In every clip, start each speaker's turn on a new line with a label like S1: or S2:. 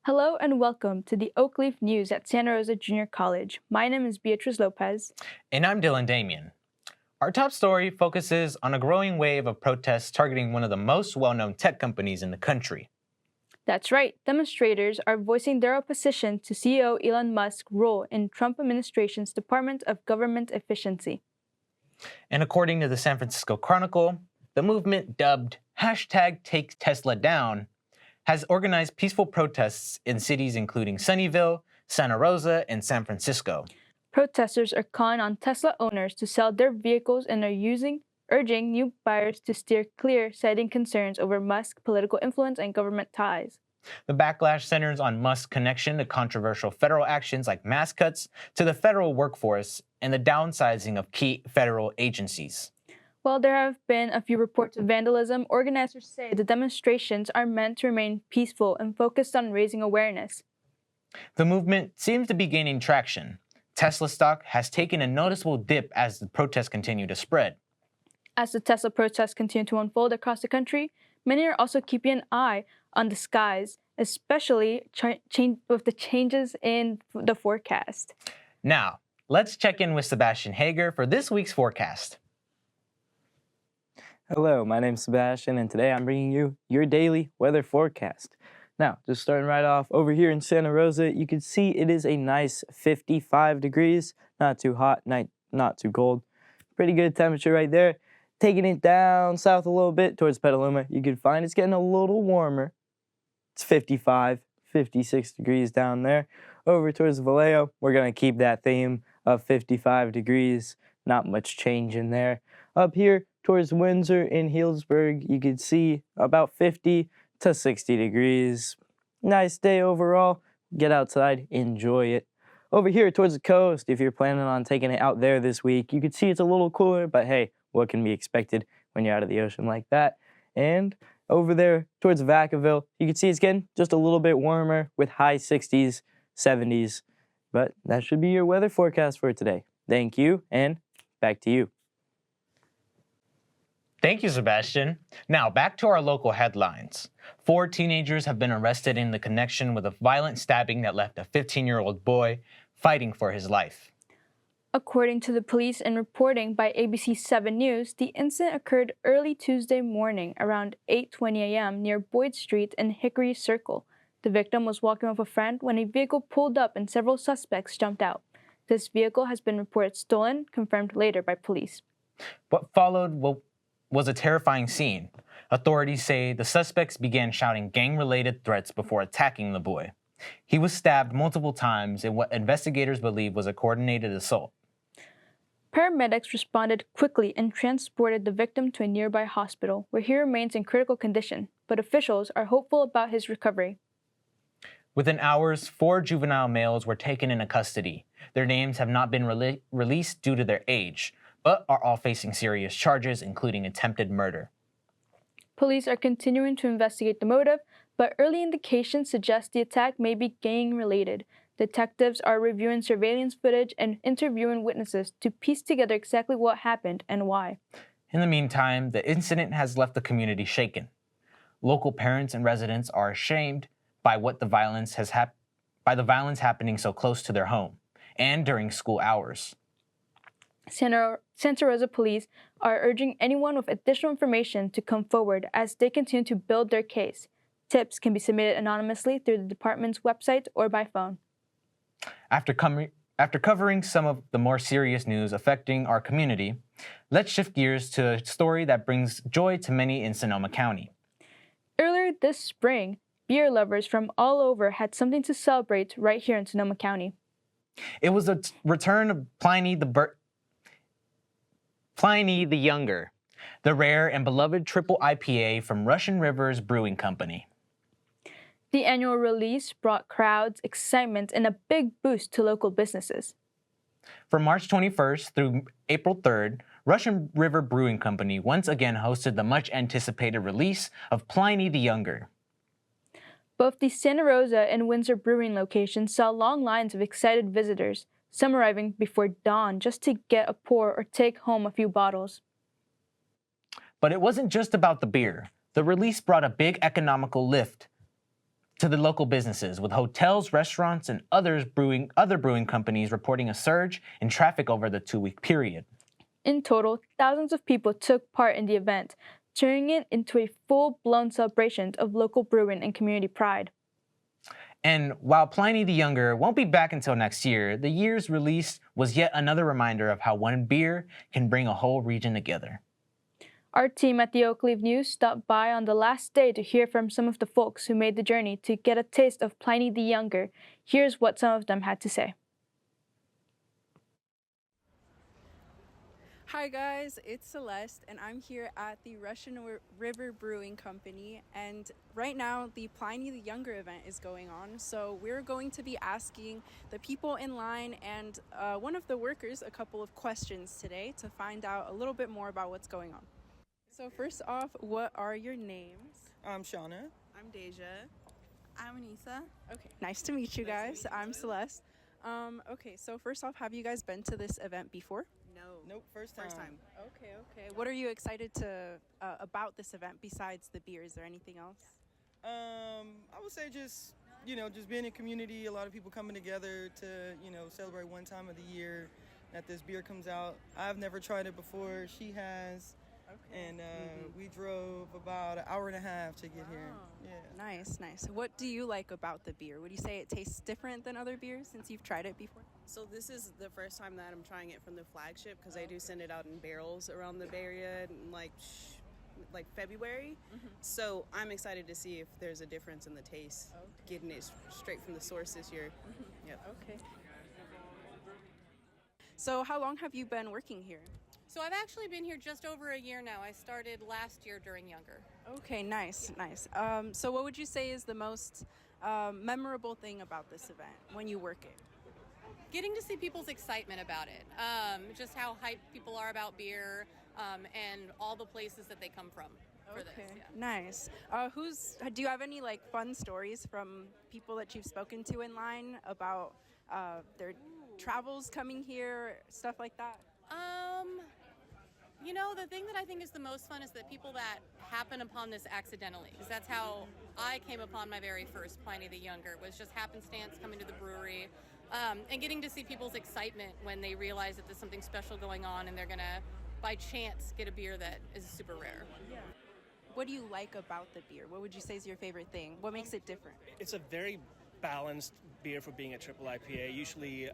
S1: Hello and welcome to the Oakleaf News at Santa Rosa Junior College. My name is Beatrice Lopez.
S2: And I'm Dylan Damian. Our top story focuses on a growing wave of protests targeting one of the most well-known tech companies in the country.
S1: That's right, demonstrators are voicing their opposition to CEO Elon Musk's role in Trump administration's Department of Government Efficiency.
S2: And according to the San Francisco Chronicle, the movement dubbed #TakeTeslaDown has organized peaceful protests in cities including Sunnyvale, Santa Rosa, and San Francisco.
S1: Protesters are calling on Tesla owners to sell their vehicles and are urging new buyers to steer clear, citing concerns over Musk's political influence and government ties.
S2: The backlash centers on Musk's connection to controversial federal actions like mass cuts to the federal workforce and the downsizing of key federal agencies.
S1: While there have been a few reports of vandalism, organizers say the demonstrations are meant to remain peaceful and focused on raising awareness.
S2: The movement seems to be gaining traction. Tesla stock has taken a noticeable dip as the protests continue to spread.
S1: As the Tesla protests continue to unfold across the country, many are also keeping an eye on the skies, especially with the changes in the forecast.
S2: Now, let's check in with Sebastian Hager for this week's forecast.
S3: Hello, my name's Sebastian, and today I'm bringing you your daily weather forecast. Now, just starting right off, over here in Santa Rosa, you can see it is a nice 55 degrees. Not too hot, not too cold. Pretty good temperature right there. Taking it down south a little bit towards Petaluma, you can find it's getting a little warmer. It's 55, 56 degrees down there. Over towards Vallejo, we're going to keep that theme of 55 degrees. Not much change in there. Up here towards Windsor and Healdsburg, you can see about 50 to 60 degrees. Nice day overall. Get outside, enjoy it. Over here towards the coast, if you're planning on taking it out there this week, you can see it's a little cooler, but hey, what can be expected when you're out of the ocean like that? And over there towards Vacaville, you can see it's getting just a little bit warmer with high 60s, 70s. But that should be your weather forecast for today. Thank you, and back to you.
S2: Thank you, Sebastian. Now, back to our local headlines. 4 teenagers have been arrested in the connection with a violent stabbing that left a 15-year-old boy fighting for his life.
S1: According to the police and reporting by ABC 7 News, the incident occurred early Tuesday morning around 8:20 a.m. near Boyd Street and Hickory Circle. The victim was walking with a friend when a vehicle pulled up and several suspects jumped out. This vehicle has been reported stolen, confirmed later by police.
S2: What followed was a terrifying scene. Authorities say the suspects began shouting gang-related threats before attacking the boy. He was stabbed multiple times in what investigators believe was a coordinated assault.
S1: Paramedics responded quickly and transported the victim to a nearby hospital, where he remains in critical condition, but officials are hopeful about his recovery.
S2: Within hours, 4 juvenile males were taken into custody. Their names have not been released due to their age, but are all facing serious charges, including attempted murder.
S1: Police are continuing to investigate the motive, but early indications suggest the attack may be gang-related. Detectives are reviewing surveillance footage and interviewing witnesses to piece together exactly what happened and why.
S2: In the meantime, the incident has left the community shaken. Local parents and residents are ashamed by the violence happening so close to their home and during school hours.
S1: Santa Rosa police are urging anyone with additional information to come forward as they continue to build their case. Tips can be submitted anonymously through the department's website or by phone.
S2: After covering some of the more serious news affecting our community, let's shift gears to a story that brings joy to many in Sonoma County.
S1: Earlier this spring, beer lovers from all over had something to celebrate right here in Sonoma County.
S2: It was the return of Pliny the Younger, the rare and beloved triple IPA from Russian River's Brewing Company.
S1: The annual release brought crowds, excitement, and a big boost to local businesses.
S2: From March 21st through April 3rd, Russian River Brewing Company once again hosted the much-anticipated release of Pliny the Younger.
S1: Both the Santa Rosa and Windsor brewing locations saw long lines of excited visitors, some arriving before dawn just to get a pour or take home a few bottles.
S2: But it wasn't just about the beer. The release brought a big economical lift to the local businesses, with hotels, restaurants, and other brewing companies reporting a surge in traffic over the 2-week period.
S1: In total, thousands of people took part in the event, turning it into a full-blown celebration of local brewing and community pride.
S2: And while Pliny the Younger won't be back until next year, the year's release was yet another reminder of how one beer can bring a whole region together.
S1: Our team at the Oak Leaf News stopped by on the last day to hear from some of the folks who made the journey to get a taste of Pliny the Younger. Here's what some of them had to say.
S4: Hi guys, it's Celeste and I'm here at the Russian River Brewing Company, and right now the Pliny the Younger event is going on, so we're going to be asking the people in line and one of the workers a couple of questions today to find out a little bit more about what's going on. So first off, what are your names?
S5: I'm Shauna.
S6: I'm Deja. I'm Anissa.
S4: Okay, nice to meet you guys. I'm Celeste. Okay, so first off, have you guys been to this event before?
S5: Nope, first time.
S4: Okay. What are you excited to about this event besides the beer? Is there anything else?
S5: I would say just being in community, a lot of people coming together to, celebrate one time of the year that this beer comes out. I've never tried it before. She has.
S4: Okay.
S5: And we drove about an hour and a half to get here. Yeah.
S4: Nice. What do you like about the beer? Would you say it tastes different than other beers since you've tried it before?
S6: So this is the first time that I'm trying it from the flagship, because they do send it out in barrels around the Bay Area in like February.
S4: Mm-hmm.
S6: So I'm excited to see if there's a difference in the taste, getting it straight from the source this year.
S4: Mm-hmm.
S6: Yep.
S4: Okay. So how long have you been working here?
S7: So I've actually been here just over a year now. I started last year during Younger.
S4: Okay, nice. So what would you say is the most memorable thing about this event when you work it?
S7: Getting to see people's excitement about it, just how hyped people are about beer, and all the places that they come from for this. Yeah.
S4: Nice. Do you have any fun stories from people that you've spoken to in line about their travels coming here, stuff like that?
S7: The thing that I think is the most fun is that people that happen upon this accidentally, because that's how I came upon my very first Pliny the Younger, was just happenstance coming to the brewery, and getting to see people's excitement when they realize that there's something special going on and they're gonna, by chance, get a beer that is super rare.
S4: Yeah. What do you like about the beer? What would you say is your favorite thing? What makes it different?
S8: It's a very balanced beer for being a triple IPA. Usually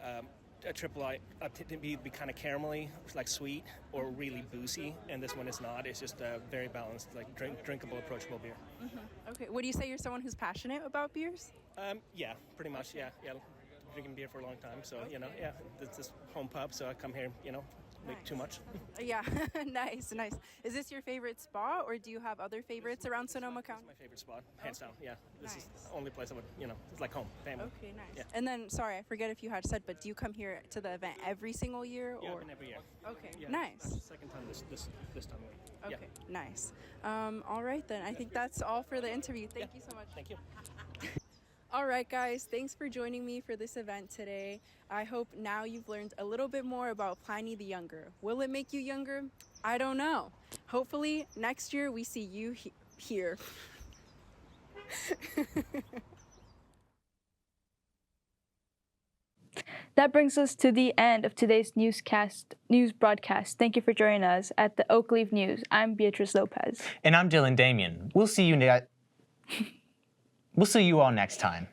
S8: a triple IPA to be kind of caramelly, like sweet, or really boozy, and this one is not. It's just a very balanced, drinkable, approachable beer.
S4: Mm-hmm. Okay. Would you say you're someone who's passionate about beers?
S8: Yeah, pretty much. Yeah. Drinking beer for a long time, so this is home pub, so I come here, make too much.
S4: Yeah, nice. Is this your favorite spot, or do you have other favorites around Sonoma County?
S8: It's my favorite spot, hands down. Yeah, this is the only place I would, it's like home, family.
S4: Okay, nice.
S8: Yeah.
S4: And then, sorry, I forget if you had said, but do you come here to the event every single year?
S8: Yeah,
S4: or?
S8: every year.
S4: Okay,
S8: Yeah,
S4: nice.
S8: Second time this time.
S4: Okay,
S8: Yeah.
S4: nice. All right then, I think that's all for the interview. Thank you so much.
S8: Thank you.
S4: All right, guys, thanks for joining me for this event today. I hope now you've learned a little bit more about Pliny the Younger. Will it make you younger? I don't know. Hopefully, next year we see you here.
S1: That brings us to the end of today's news broadcast. Thank you for joining us at the Oak Leaf News. I'm Beatrice Lopez.
S2: And I'm Dylan Damien. We'll see you all next time.